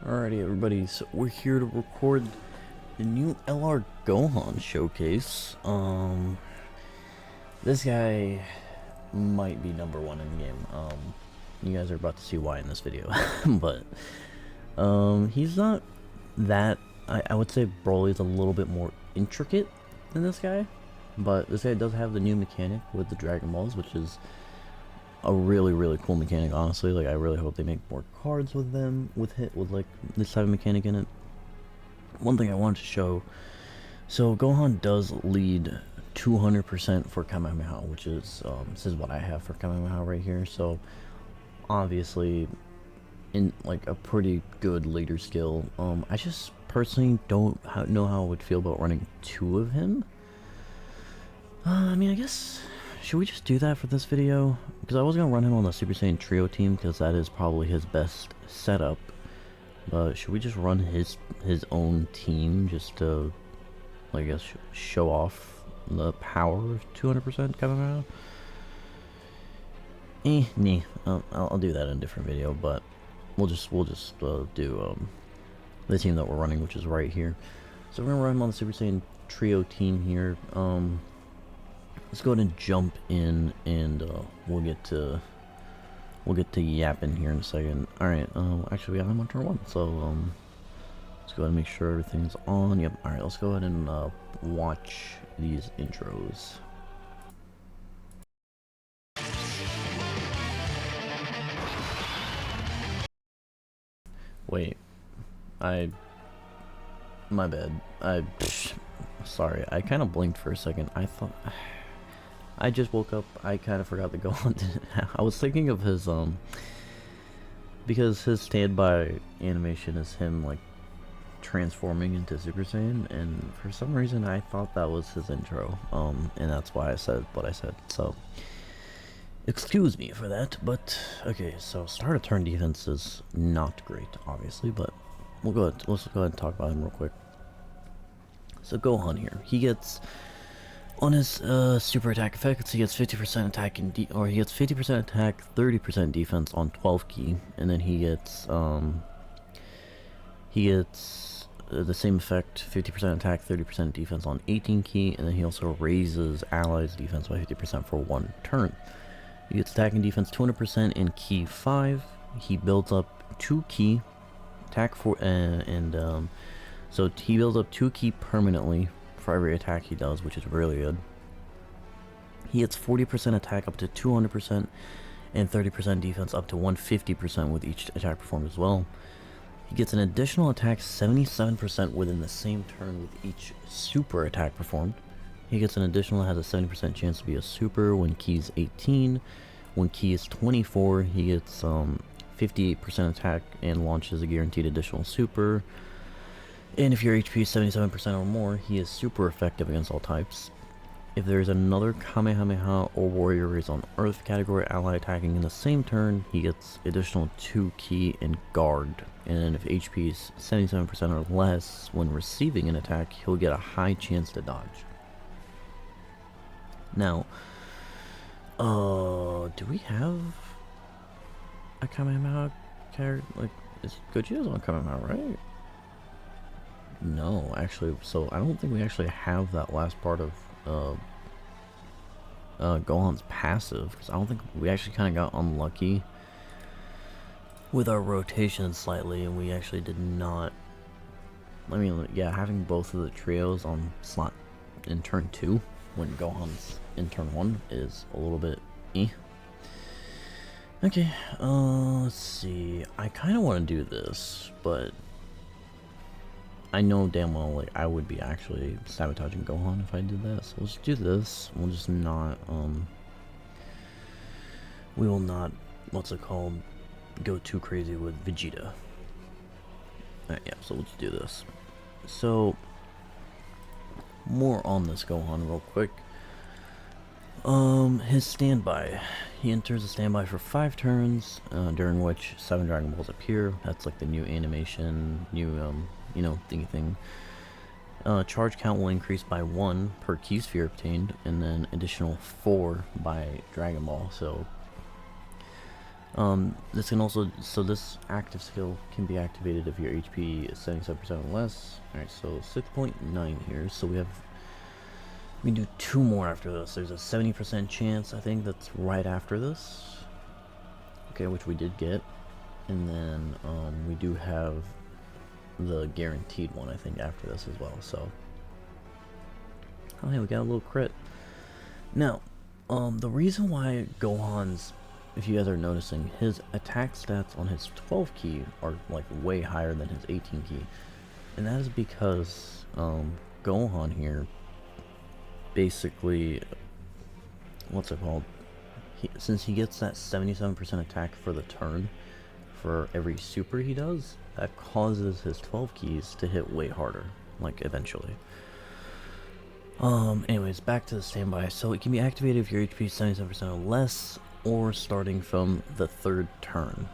Alrighty, everybody, so we're here to record the new LR Gohan showcase. This guy might be number one in the game. You guys are about to see why in this video. But, he's not that, I would say Broly's a little bit more intricate than this guy. But this guy does have the new mechanic with the Dragon Balls, which is a really cool mechanic, honestly. Like, I really hope they make more cards with them, with like this type of mechanic in it. One thing I wanted to show, so Gohan does lead 200% for Kamehameha, which is this is what I have for Kamehameha right here. So obviously in like a pretty good leader skill. I just personally don't know how I would feel about running two of him. I mean, I guess, should we just do that for this video? Because I was going to run him on the Super Saiyan Trio team, because that is probably his best setup. But should we just run his own team, just to, I guess, show off the power of 200% coming out? Nah. I'll do that in a different video, but we'll just do the team that we're running, which is right here. So we're going to run him on the Super Saiyan Trio team here. Let's go ahead and jump in, and we'll get to yapping here in a second. All right. Actually, we got him on turn one, so let's go ahead and make sure everything's on. Yep. All right. Let's go ahead and watch these intros. Wait. My bad. Sorry. I kind of blinked for a second. I thought. I just woke up. I kind of forgot to go on. I was thinking of his because his standby animation is him like transforming into Super Saiyan, and for some reason I thought that was his intro. And that's why I said what I said. So excuse me for that. But okay, so start of turn defense is not great, obviously, but we'll go ahead. Let's go ahead and talk about him real quick. So Gohan here, he gets. On his super attack effects, he gets 50% attack and he gets 50% attack, 30% defense on 12 key, and then he gets the same effect, 50% attack, 30% defense on 18 key, and then he also raises allies' defense by 50% for one turn. He gets attack and defense 200% in key 5. He builds up 2 key attack for so he builds up 2 key permanently for every attack he does, which is really good. He gets 40% attack up to 200% and 30% defense up to 150% with each attack performed as well. He gets an additional attack 77% within the same turn with each super attack performed. He gets an additional, has a 70% chance to be a super when key is 18. When key is 24, he gets 58% attack and launches a guaranteed additional super. And if your HP is 77% or more, he is super effective against all types. If there is another Kamehameha or Warrior Raise on Earth category ally attacking in the same turn, he gets additional 2 key and guard. And if HP is 77% or less when receiving an attack, he'll get a high chance to dodge. Now, do we have a Kamehameha character? Like, is Gogeta's on Kamehameha, right? No, actually, so I don't think we actually have that last part of Gohan's passive, because I don't think we actually kind of got unlucky with our rotation slightly, and we actually did not. I mean, yeah, having both of the trios on slot in turn 2 when Gohan's in turn 1 is a little bit Okay, let's see. I kind of want to do this, but I know damn well, like, I would be actually sabotaging Gohan if I did that, so let's do this. We'll just not, we will not, what's it called, go too crazy with Vegeta. Alright, yeah, so let's do this. So, more on this Gohan real quick. His standby. He enters a standby for 5 turns, during which 7 Dragon Balls appear. That's like the new animation, new, you know, thingy thing. Charge count will increase by 1 per key sphere obtained, and then additional 4 by Dragon Ball. So This can also, so this active skill can be activated if your HP is 77% or less. Alright, so 6.9 here, so we can do 2 more after this. There's a 70% chance, I think, that's right after this. Okay, which we did get. And then, we do have the guaranteed one, I think, after this as well, so. Oh, hey, we got a little crit. Now, the reason why Gohan's, if you guys are noticing, his attack stats on his 12 key are like way higher than his 18 key. And that is because Gohan here basically, what's it called? Since he gets that 77% attack for the turn for every super he does, that causes his 12 keys to hit way harder, like eventually. Anyways, back to the standby. So it can be activated if your HP is 77% or less, or starting from the 3rd turn.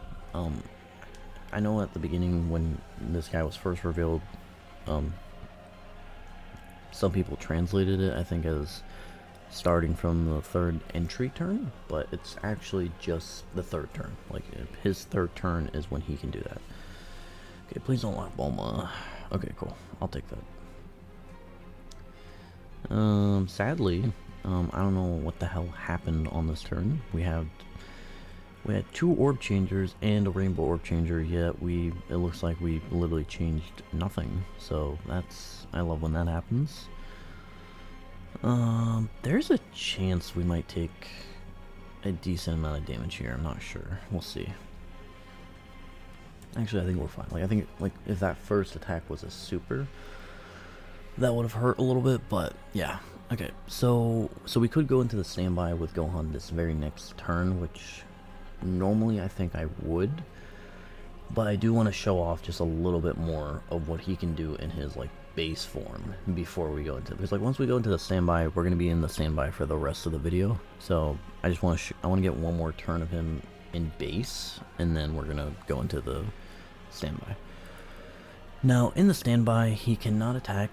I know at the beginning when this guy was first revealed, some people translated it, I think, as starting from the 3rd entry turn, but it's actually just the 3rd turn. Like, his 3rd turn is when he can do that. Okay, please don't lock Bulma. Okay, cool. I'll take that. Sadly, I don't know what the hell happened on this turn. We had 2 orb changers and a rainbow orb changer, yet it looks like we literally changed nothing. So I love when that happens. There's a chance we might take a decent amount of damage here. I'm not sure. We'll see. Actually, I think we're fine. Like, I think, like, if that first attack was a super, that would have hurt a little bit, but yeah. Okay, so we could go into the standby with Gohan this very next turn, which normally I think I would, but I do want to show off just a little bit more of what he can do in his, like, base form before we go into it. Because, like, once we go into the standby, we're going to be in the standby for the rest of the video, so I just want to get one more turn of him in base, and then we're going to go into the standby. Now, in the standby, he cannot attack.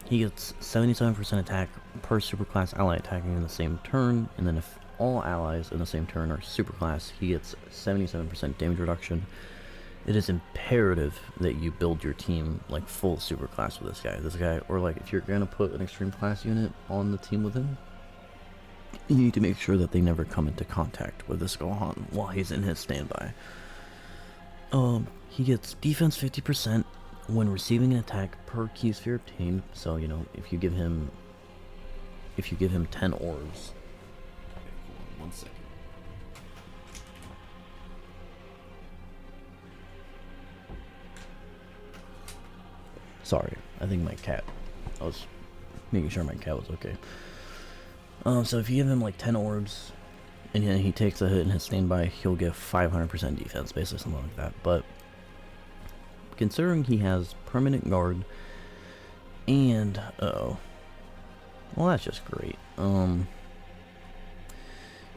He gets 77% attack per superclass ally attacking in the same turn, and then if all allies in the same turn are superclass, he gets 77% damage reduction. It is imperative that you build your team like full superclass with this guy, or like if you're gonna put an extreme class unit on the team with him, you need to make sure that they never come into contact with this Gohan while he's in his standby. He gets defense 50% when receiving an attack per key sphere obtained. So, you know, if you give him 10 orbs. Okay, hold on 1 second. Sorry, I think my cat, I was making sure my cat was okay. So if you give him like 10 orbs and he takes a hit in his standby, he'll get 500% defense, basically something like that. But considering he has permanent guard and well, that's just great.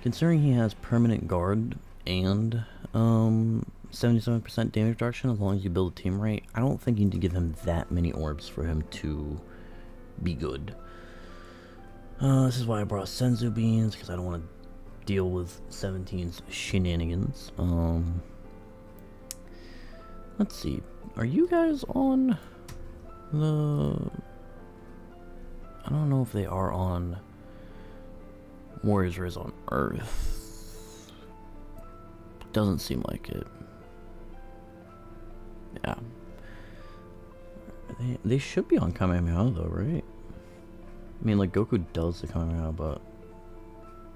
Considering he has permanent guard and 77% damage reduction, as long as you build a team right, I don't think you need to give him that many orbs for him to be good. This is why I brought Senzu beans, because I don't want to deal with 17's shenanigans. Let's see. Are you guys on the... I don't know if they are on Warriors Rise on Earth. Doesn't seem like it. Yeah. They should be on Kamehameha though, right? I mean, like, Goku does the Kamehameha, but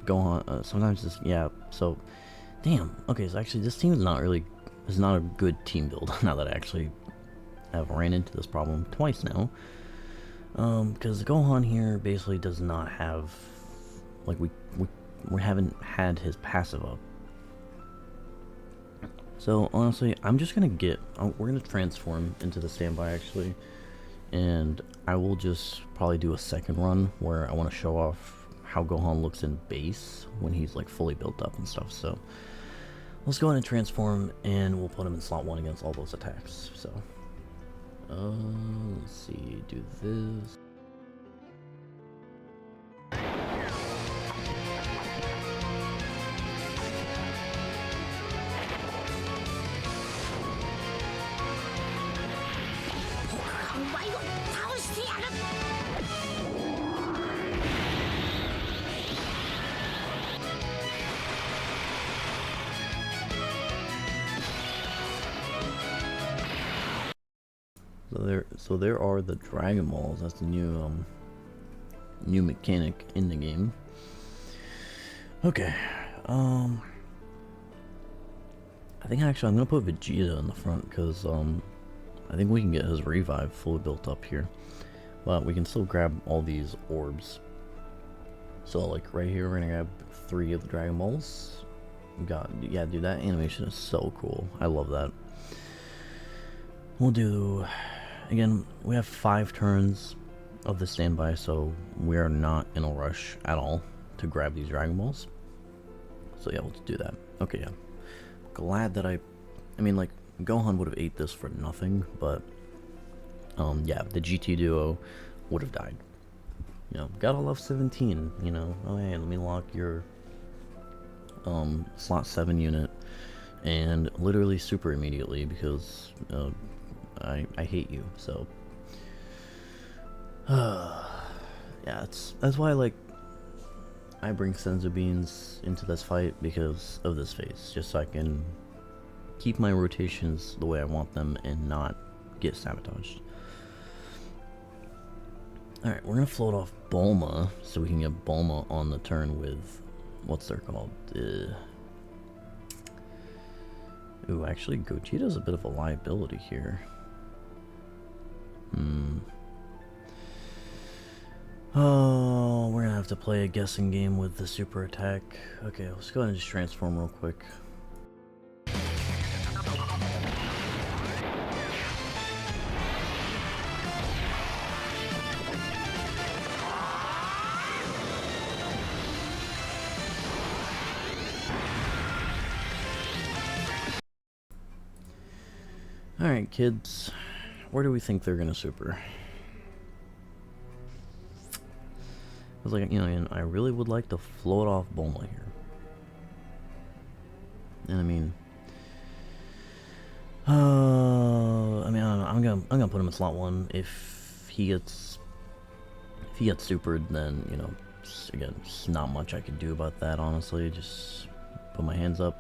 Gohan, sometimes it's, yeah, so, damn. Okay, so actually this team is not a good team build, now that I actually have ran into this problem twice now. Because Gohan here basically does not have, like, we haven't had his passive up. So, honestly, I'm just gonna we're gonna transform into the standby, actually. And I will just probably do a second run where I want to show off how Gohan looks in base when he's, like, fully built up and stuff. So, let's go ahead and transform, and we'll put him in slot 1 against all those attacks. So, let's see, do this. So there are the Dragon Balls. That's the new mechanic in the game. Okay. I think actually I'm gonna put Vegeta in the front because I think we can get his revive fully built up here, but we can still grab all these orbs. So like right here, we're gonna grab 3 of the Dragon Balls. Yeah, dude, that animation is so cool. I love that. We'll do, again, we have 5 turns of the standby, so we are not in a rush at all to grab these Dragon Balls. So yeah, let's do that. Okay, yeah. Glad that I mean, like, Gohan would have ate this for nothing, but, yeah, the GT duo would have died. You know, gotta love 17, you know. Oh, hey, let me lock your, slot 7 unit, and literally super immediately, because, I hate you, so. Yeah, that's why, like, I bring Senzu Beans into this fight because of this phase, just so I can keep my rotations the way I want them and not get sabotaged. Alright, we're gonna float off Bulma so we can get Bulma on the turn with, what's they're called? Ooh, actually Gogeta's a bit of a liability here. Oh, we're gonna have to play a guessing game with the super attack. Okay, let's go ahead and just transform real quick. Alright, kids. Where do we think they're gonna super? I was like, you know, and I really would like to float off Bulma here. And I mean, I'm gonna put him in slot 1. If he gets supered, then, you know, again, there's not much I can do about that, honestly. Just put my hands up.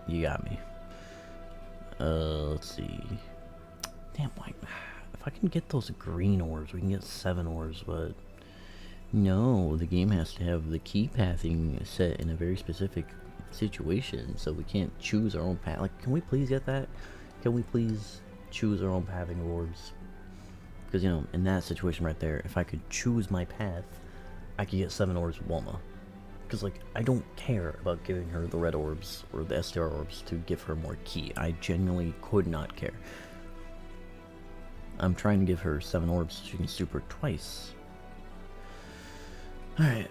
You got me. Let's see. Damn, like, if I can get those green orbs, we can get 7 orbs, but no, the game has to have the key pathing set in a very specific situation, so we can't choose our own path. Like, can we please get that? Can we please choose our own pathing of orbs? Because, you know, in that situation right there, if I could choose my path, I could get 7 orbs with Bulma. Because, like, I don't care about giving her the red orbs or the STR orbs to give her more ki. I genuinely could not care. I'm trying to give her 7 orbs so she can super twice. Alright,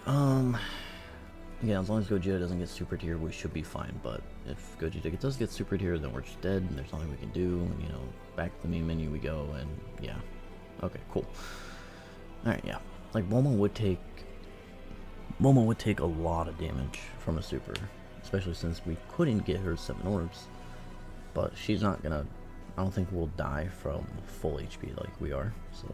yeah, as long as Gogeta doesn't get super tier, we should be fine, but if Gogeta does get super tier, then we're just dead, and there's nothing we can do, and, you know, back to the main menu we go, and, yeah. Okay, cool. Alright, yeah. Like, Bulma would take a lot of damage from a super, especially since we couldn't get her 7 orbs, but she's not gonna, I don't think we'll die from full HP like we are, so.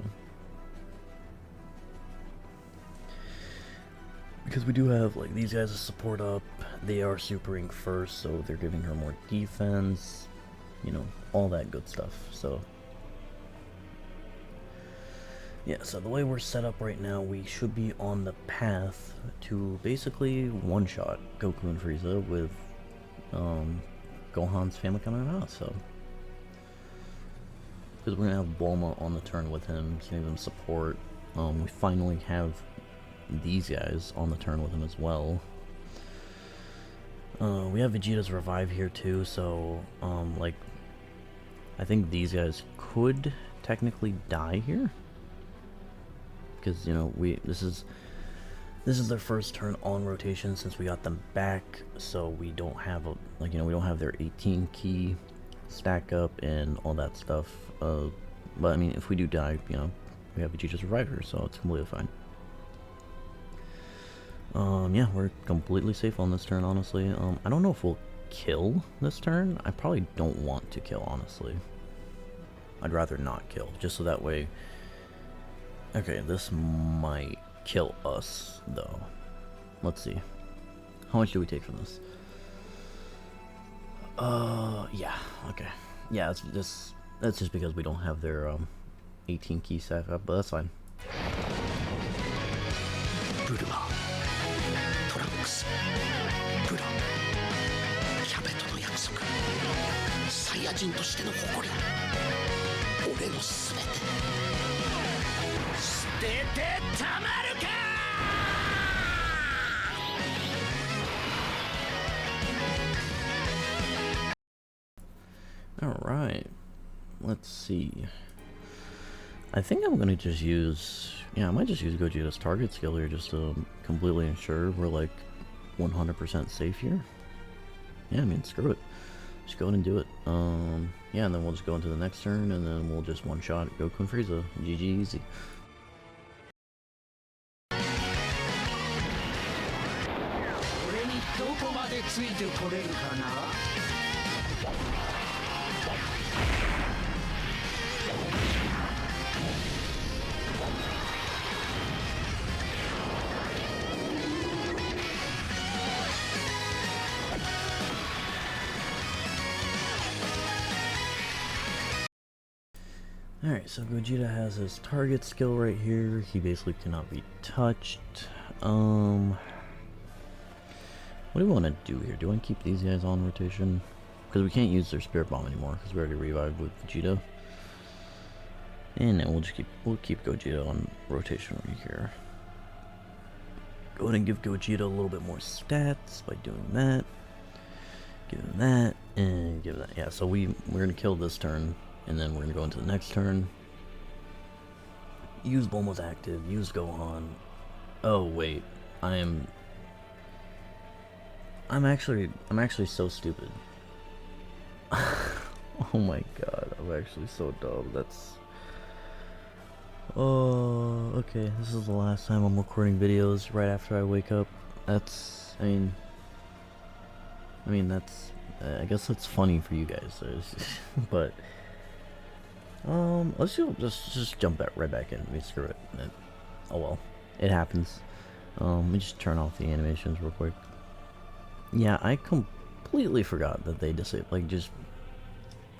Because we do have, like, these guys to support up, they are supering first, so they're giving her more defense, you know, all that good stuff, so. Yeah, so the way we're set up right now, we should be on the path to basically one-shot Goku and Frieza with, Gohan's family coming out, so. Because we're gonna have Bulma on the turn with him, giving them support. We finally have these guys on the turn with him as well. We have Vegeta's revive here too, so like, I think these guys could technically die here, because, you know, this is their first turn on rotation since we got them back, so we don't have a, like, you know, we don't have their 18 key stack up and all that stuff. But I mean, if we do die, you know, we have Vegeta's reviver, so it's completely fine. Yeah, we're completely safe on this turn, honestly. I don't know if we'll kill this turn. I probably don't want to kill, honestly. I'd rather not kill, just so that way. Okay, this might kill us, though. Let's see. How much do we take from this? Yeah, okay. Yeah, that's just because we don't have their 18 key stack up, but that's fine. ブルマトランクスブラキャベトの約束サイヤ人としての誇り俺の全て捨ててたまるか Alright, let's see. I think I'm gonna just use, I might just use Gogeta's target skill here just to completely ensure we're like 100% safe here. Yeah, I mean, screw it. Just go ahead and do it. Yeah, and then we'll just go into the next turn, and then we'll just one-shot Goku and Frieza. GG easy. 'Alright, so Gogeta has his target skill right here. He basically cannot be touched. What do we want to do here? Do we want to keep these guys on rotation? Because we can't use their Spirit Bomb anymore, because we already revived with Vegeta. And then we'll keep Gogeta on rotation right here. Go ahead and give Gogeta a little bit more stats by doing that. Give him that, and give that. Yeah, so we're gonna kill this turn. And then we're going to go into the next turn. Use Bulma's active. Use Gohan. Oh, wait. I'm actually so stupid. Oh my god. I'm actually so dumb. That's... Oh, okay. This is the last time I'm recording videos right after I wake up. That's... I mean, that's... I guess that's funny for you guys. But... let's just jump right back in. I mean, screw it. Oh well, it happens. Let me just turn off the animations real quick. Yeah, I completely forgot that they disabled. Like, just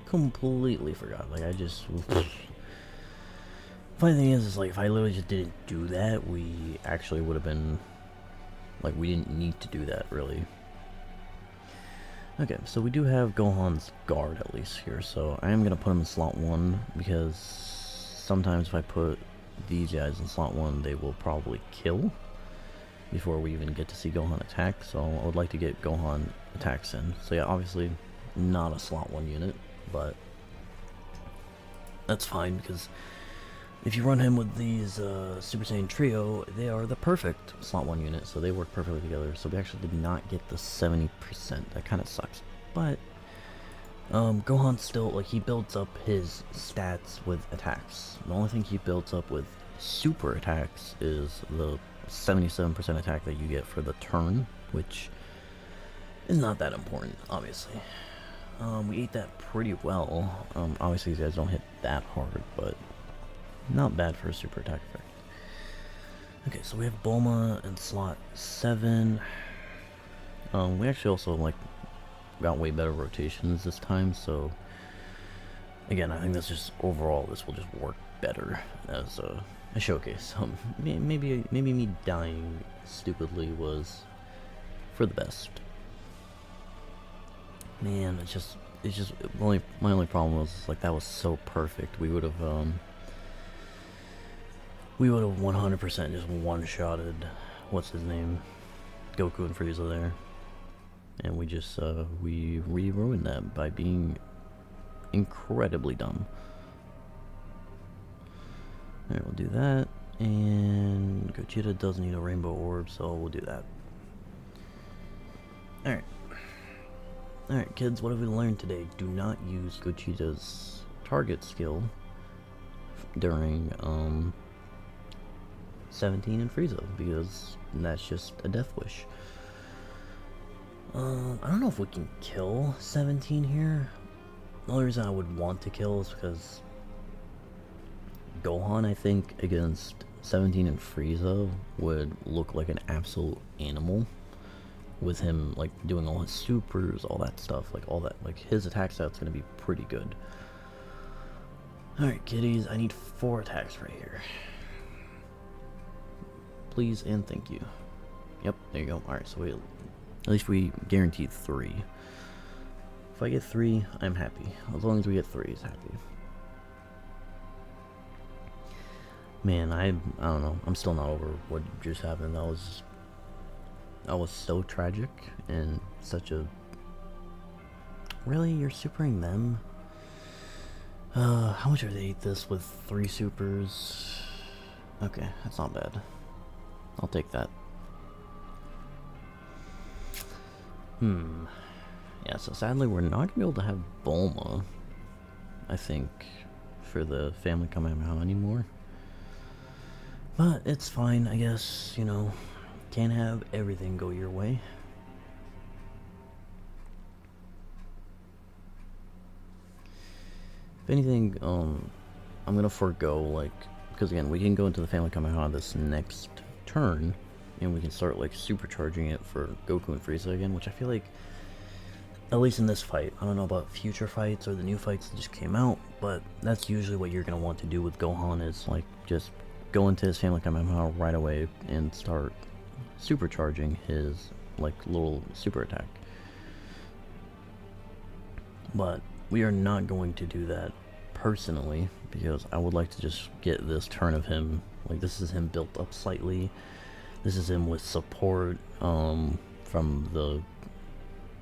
completely forgot. Like, I just. Funny thing is like if I literally just didn't do that, we actually would have been like we didn't need to do that really. Okay, so we do have Gohan's guard at least here, so I am going to put him in slot 1 because sometimes if I put these guys in slot 1, they will probably kill before we even get to see Gohan attack, so I would like to get Gohan attacks in. So yeah, obviously not a slot 1 unit, but that's fine because if you run him with these Super Saiyan Trio, they are the perfect slot 1 unit, so they work perfectly together. So we actually did not get the 70%. That kind of sucks. But Gohan still, like, he builds up his stats with attacks. The only thing he builds up with super attacks is the 77% attack that you get for the turn, which is not that important, obviously. We ate that pretty well. Obviously these guys don't hit that hard, but not bad for a super attack effect. Okay, so we have Bulma in slot 7. We actually also like got way better rotations this time, so again, I think that's just overall this will just work better as a showcase. Maybe me dying stupidly was for the best. Man, it's just my only problem was like that was so perfect. We would have 100% just one-shotted what's his name, Goku and Frieza there, and we just we ruined that by being incredibly dumb. Alright, we'll do that, and Gogeta does need a rainbow orb, so we'll do that. Alright kids, what have we learned today? Do not use Gogeta's target skill during 17 and Frieza, because that's just a death wish. I don't know if we can kill 17 here. The only reason I would want to kill is because Gohan, I think, against 17 and Frieza would look like an absolute animal. With him, like, doing all his supers, all that stuff, like, all that, like, his attack stat's gonna be pretty good. Alright, kitties, I need 4 attacks right here. Please and thank you. Yep, there you go. Alright, so at least we guaranteed 3. If I get 3, I'm happy. As long as we get 3, he's happy. Man, I don't know. I'm still not over what just happened. That was so tragic and such a... Really? You're supering them? How much would they eat this with 3 supers? Okay, that's not bad. I'll take that. Yeah, so sadly we're not gonna be able to have Bulma, I think, for the family coming out anymore. But it's fine, I guess, you know, can't have everything go your way. If anything, I'm gonna forego, like, because again, we can go into the family Kamehameha this next turn, and we can start, like, supercharging it for Goku and Frieza again, which I feel like, at least in this fight, I don't know about future fights or the new fights that just came out, but that's usually what you're gonna want to do with Gohan is, like, just go into his family Kamehameha right away and start supercharging his, like, little super attack. But we are not going to do that personally, because I would like to just get this turn of him, like, this is him built up slightly. This is him with support from the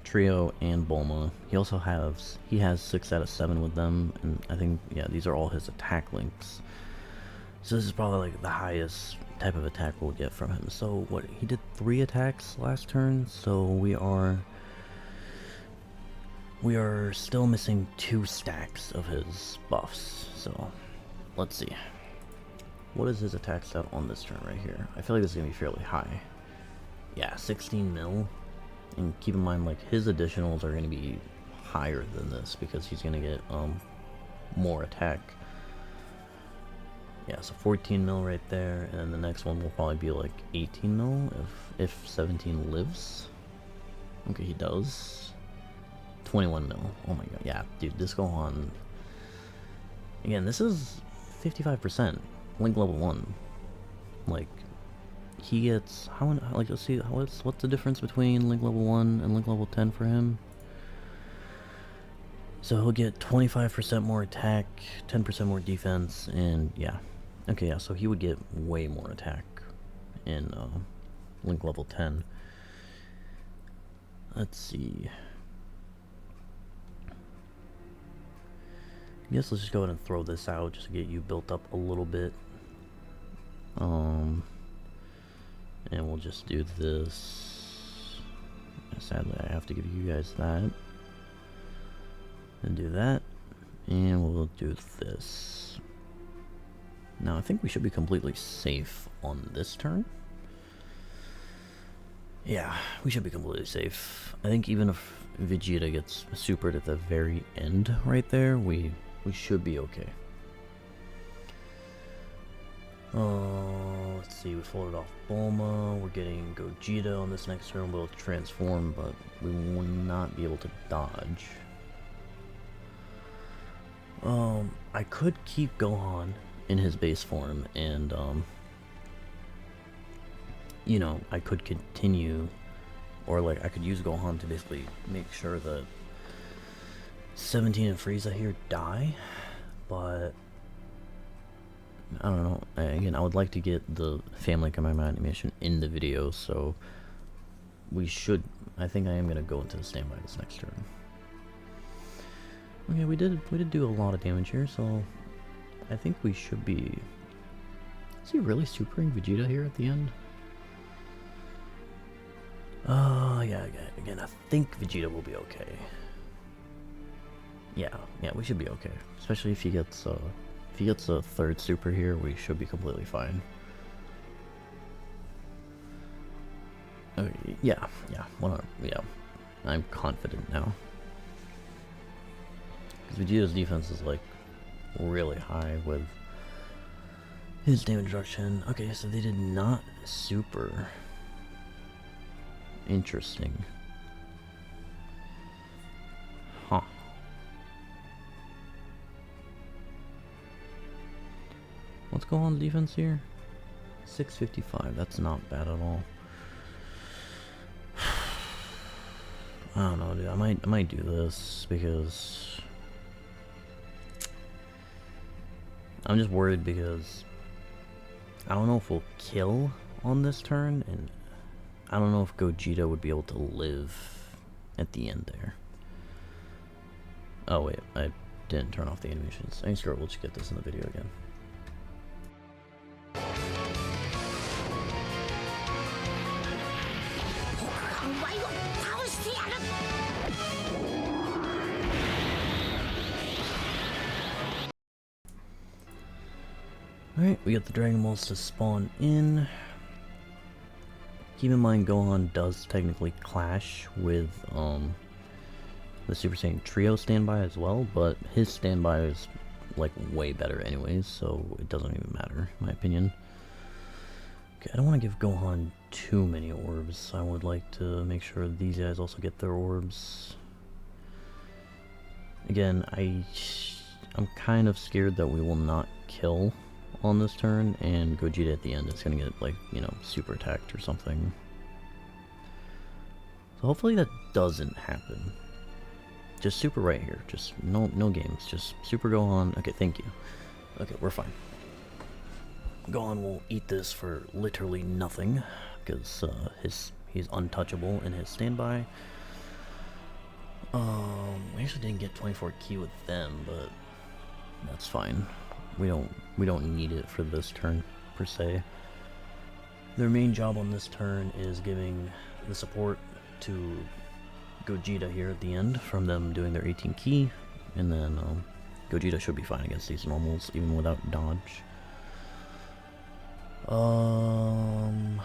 trio and Bulma. He also has 6 out of 7 with them, and I think, yeah, these are all his attack links. So this is probably like the highest type of attack we'll get from him. So what, he did 3 attacks last turn, so we are still missing 2 stacks of his buffs. So let's see. What is his attack stat on this turn right here? I feel like this is gonna be fairly high. Yeah, 16 mil. And keep in mind, like, his additionals are gonna be higher than this because he's gonna get more attack. Yeah, so 14 mil right there, and then the next one will probably be like 18 mil if 17 lives. Okay, he does. 21 mil. Oh my god, yeah, dude, this Gohan. Again, this is 55%. Link level 1. Like, he gets like, let's see, what's the difference between Link level 1 and Link level 10 for him? So he'll get 25% more attack, 10% more defense, and yeah. Okay, yeah, so he would get way more attack in Link level 10. Let's see. I guess let's just go ahead and throw this out just to get you built up a little bit. And we'll just do this. Sadly, I have to give you guys that. And do that. And we'll do this. Now, I think we should be completely safe on this turn. Yeah, we should be completely safe. I think even if Vegeta gets supered at the very end right there, we should be okay. Let's see, we floated off Bulma, we're getting Gogeta on this next turn, we'll transform, but we will not be able to dodge. I could keep Gohan in his base form, and, you know, I could continue, or, like, I could use Gohan to basically make sure that 17 and Frieza here die, but I don't know. Again, I would like to get the family Kamehameha animation in the video, so we should. I think I am gonna go into the standby this next turn. Okay, we did do a lot of damage here, so I think we should be. Is he really supering Vegeta here at the end? Yeah. Again, I think Vegeta will be okay. Yeah, we should be okay, especially if he gets a third super here, we should be completely fine. Okay, yeah, I'm confident now. Because Vegeta's defense is, like, really high with his damage reduction. Okay, so they did not super. Interesting. Huh. Let's go on defense here. 655, that's not bad at all. I don't know, dude. I might do this because I'm just worried because I don't know if we'll kill on this turn, and I don't know if Gogeta would be able to live at the end there. Oh wait, I didn't turn off the animations. I think screw it, we'll just get this in the video again. Alright, we got the Dragon Balls to spawn in. Keep in mind Gohan does technically clash with the Super Saiyan Trio standby as well, but his standby is like way better anyways, so it doesn't even matter in my opinion. Okay, I don't want to give Gohan too many orbs. I would like to make sure these guys also get their orbs. Again, I'm kind of scared that we will not kill on this turn, and Gogeta at the end is gonna get, like, you know, super attacked or something. So hopefully that doesn't happen. Just super right here. Just no games. Just super Gohan. Okay, thank you. Okay, we're fine. Gohan will eat this for literally nothing because he's untouchable in his standby. We actually didn't get 24 ki with them, but that's fine. We don't need it for this turn per se. Their main job on this turn is giving the support to Gogeta here at the end from them doing their 18 ki, and then Gogeta should be fine against these normals even without dodge. I'm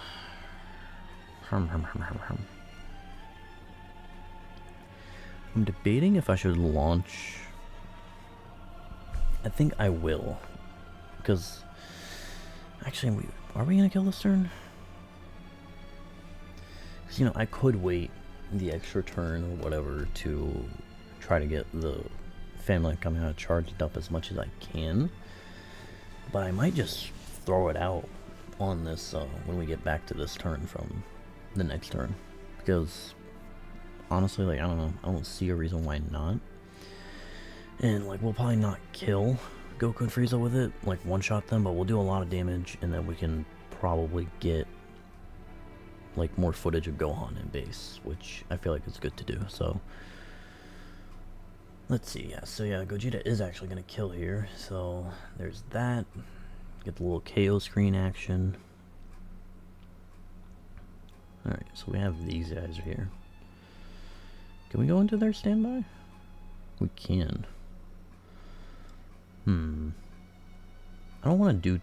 debating if I should launch. I think I will, because actually, are we gonna kill this turn? Because, you know, I could wait the extra turn or whatever to try to get the family coming out charged up as much as I can, but I might just throw it out on this when we get back to this turn from the next turn, because honestly, like, I don't know, I don't see a reason why not. And, like, we'll probably not kill Goku and Frieza with it, like, one-shot them, but we'll do a lot of damage, and then we can probably get, like, more footage of Gohan in base, which I feel like is good to do, so. Let's see, yeah, so yeah, Gogeta is actually gonna kill here, so there's that. Get the little KO screen action. Alright, so we have these guys here. Can we go into their standby? We can. I don't want to do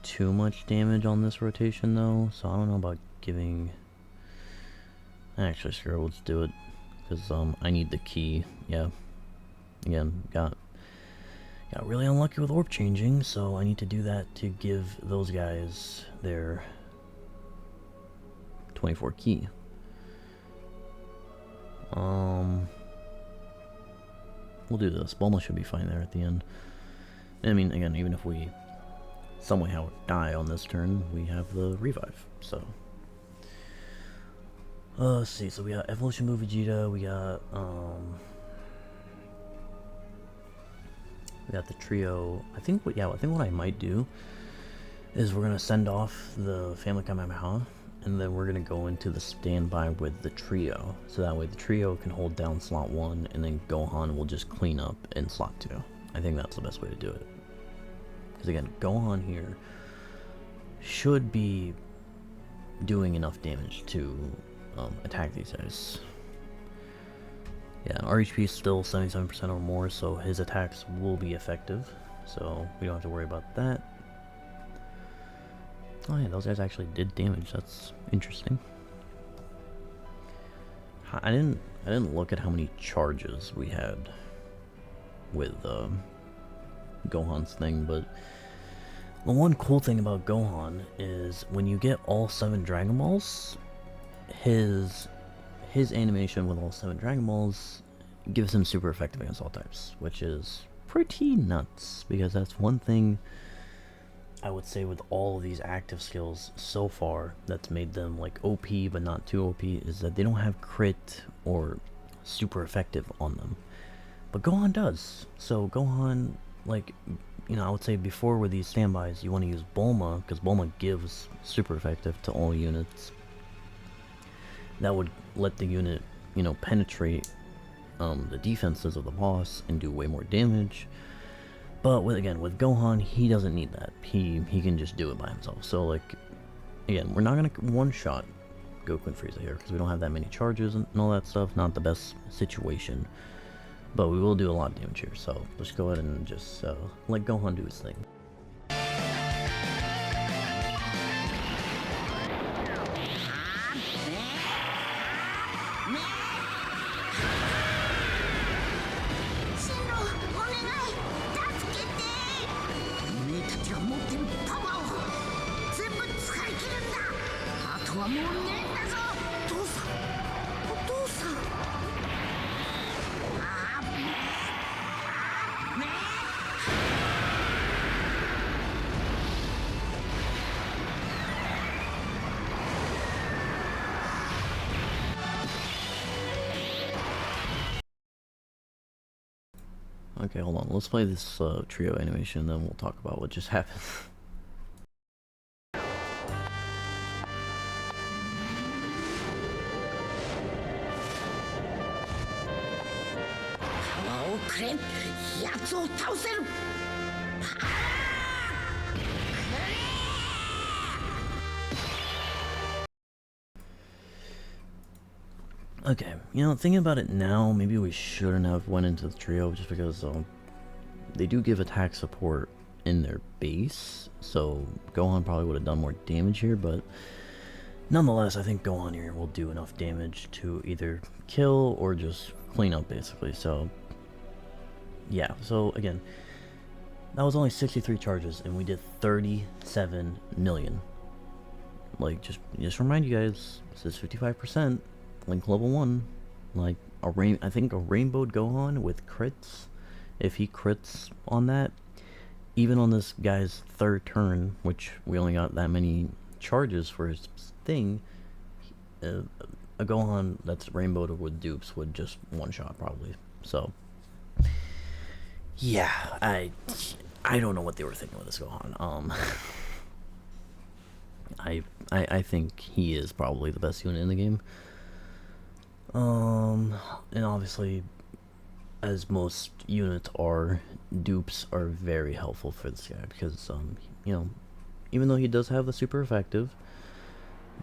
too much damage on this rotation though, so I don't know about giving. Actually, screw it, let's do it, because I need the key. Yeah, again, got really unlucky with orb changing, so I need to do that to give those guys their 24 ki. We'll do this. Bulma should be fine there at the end. I mean, again, even if we somehow die on this turn, we have the revive, so. Let's see, so we got Evolution Move Vegeta, we got the trio. I think what I might do is we're gonna send off the Family Kamehameha, and then we're gonna go into the standby with the trio, so that way the trio can hold down slot 1, and then Gohan will just clean up in slot 2. I think that's the best way to do it, because again, Gohan here should be doing enough damage to attack these guys. Yeah, our HP is still 77% or more, so his attacks will be effective, so we don't have to worry about that. Oh yeah, those guys actually did damage. That's interesting. I didn't look at how many charges we had with Gohan's thing, but the one cool thing about Gohan is when you get all 7 Dragon Balls, his animation with all 7 Dragon Balls gives him super effective against all types, which is pretty nuts, because that's one thing I would say with all of these active skills so far that's made them like OP but not too OP is that they don't have crit or super effective on them. But Gohan does. So Gohan, like, you know, I would say before with these standbys, you want to use Bulma, because Bulma gives super effective to all units. That would let the unit, you know, penetrate the defenses of the boss and do way more damage. But with Gohan, he doesn't need that. He can just do it by himself. So like, again, we're not gonna one-shot Goku and Frieza here because we don't have that many charges and all that stuff. Not the best situation, but we will do a lot of damage here. So let's go ahead and just let Gohan do his thing. Okay, hold on. Let's play this trio animation, then we'll talk about what just happened. Okay, you know, thinking about it now, maybe we shouldn't have went into the trio just because they do give attack support in their base, so Gohan probably would have done more damage here, but nonetheless, I think Gohan here will do enough damage to either kill or just clean up, basically. So yeah, so again, that was only 63 charges, and we did 37 million. Like, just remind you guys, this is 55%. Link level 1, like I think a rainbowed Gohan with crits, if he crits on that, even on this guy's third turn, which we only got that many charges for his thing, a Gohan that's rainbowed with dupes would just one-shot probably. So yeah, I don't know what they were thinking with this Gohan. I think he is probably the best unit in the game. And obviously, as most units are, dupes are very helpful for this guy because, you know, even though he does have the super effective,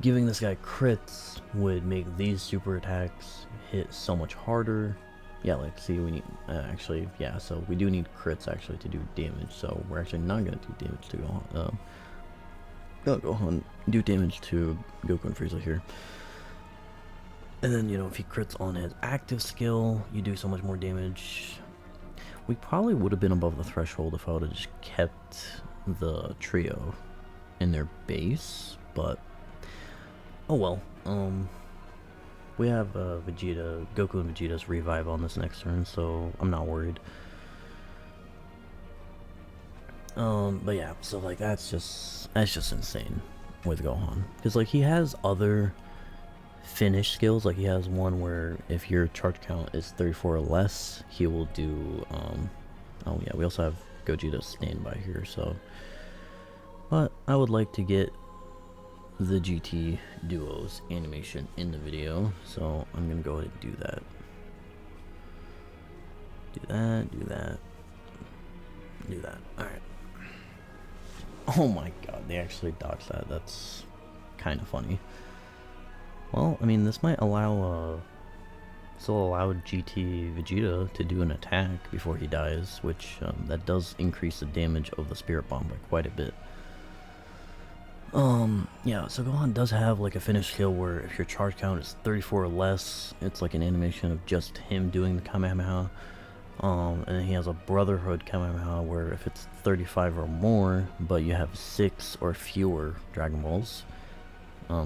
giving this guy crits would make these super attacks hit so much harder. Yeah, like, see, we need, actually, yeah, so we do need crits, actually, to do damage, so we're actually not gonna do damage to Gohan, do damage to Goku and Frieza here. And then, you know, if he crits on his active skill, you do so much more damage. We probably would have been above the threshold if I would have just kept the trio in their base, but oh well. We have Goku and Vegeta's revive on this next turn, so I'm not worried. But yeah, so like that's just insane with Gohan, because like he has other finish skills. Like he has one where if your charge count is 34 or less, he will do oh yeah, we also have Gogeta's standby here. So, but I would like to get the GT duos animation in the video, so I'm gonna go ahead and do that. Do that. Alright. Oh my god, they actually dodged that. That's kind of funny. Well, I mean, this might allow, still allow GT Vegeta to do an attack before he dies, which, that does increase the damage of the Spirit Bomb by quite a bit. Yeah, so Gohan does have, like, a finish skill where if your charge count is 34 or less, it's like an animation of just him doing the Kamehameha. And then he has a Brotherhood Kamehameha where if it's 35 or more, but you have 6 or fewer Dragon Balls,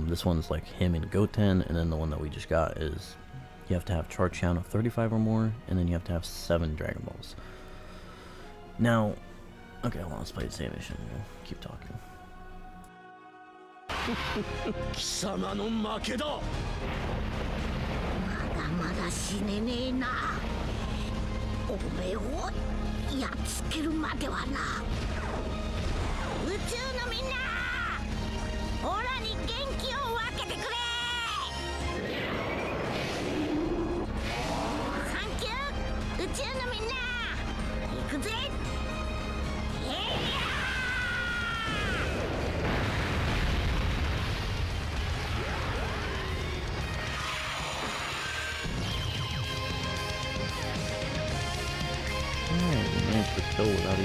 this one's like him and Goten, and then the one that we just got is you have to have charge count of 35 or more, and then you have to have 7 Dragon Balls. Now, Okay, hold on, let's play the same mission. We'll keep talking. 貴様の負けだ。まだまだ死ねねえな。おめえをやっつけるまではな。宇宙のみんな、オラに元気を分けてくれ。サンキュー、宇宙のみんな、行くぜ。Managed to kill without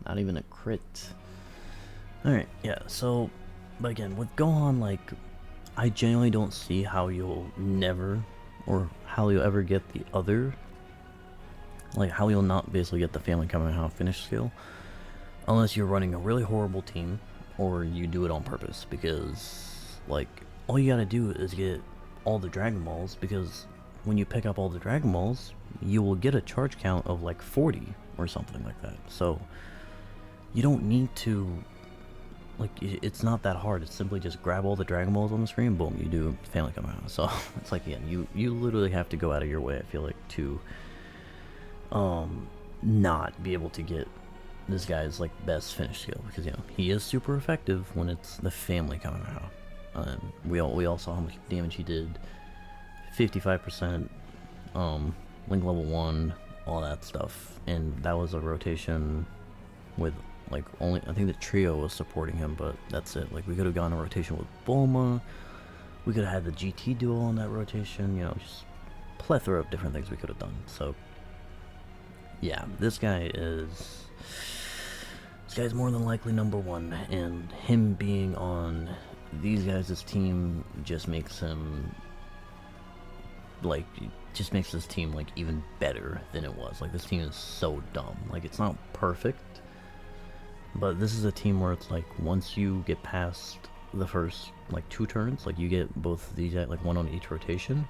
not even a crit. Alright, yeah, so, but again, with Gohan, like, I genuinely don't see how you'll never, or how you'll ever get the other, like, how you'll not basically get the Family Kamehameha finish skill, unless you're running a really horrible team, or you do it on purpose, because, like, all you gotta do is get all the Dragon Balls, because when you pick up all the Dragon Balls, you will get a charge count of like 40 or something like that. So you don't need to, like, it's not that hard. It's simply just grab all the Dragon Balls on the screen, boom, you do Family Kamehameha. So it's like, again, you literally have to go out of your way, I feel like, to not be able to get this guy's like best finish skill, because, you know, he is super effective when it's the Family Kamehameha. We all saw how much damage he did. 55%, Link level 1, all that stuff, and that was a rotation with, like, only, I think the trio was supporting him, but that's it. Like, we could have gone a rotation with Bulma, we could have had the GT duo on that rotation, you know, just plethora of different things we could have done. So, yeah, this guy's more than likely #1, and him being on these guys' team just makes him, like, just makes this team, like, even better than it was. Like, this team is so dumb. Like, it's not perfect, but this is a team where it's like, once you get past the first, like, 2 turns, like, you get both these, like, 1 on each rotation,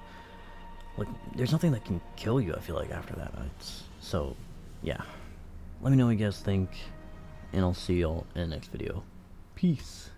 like, there's nothing that can kill you, I feel like, after that. So, yeah. Let me know what you guys think, and I'll see y'all in the next video. Peace.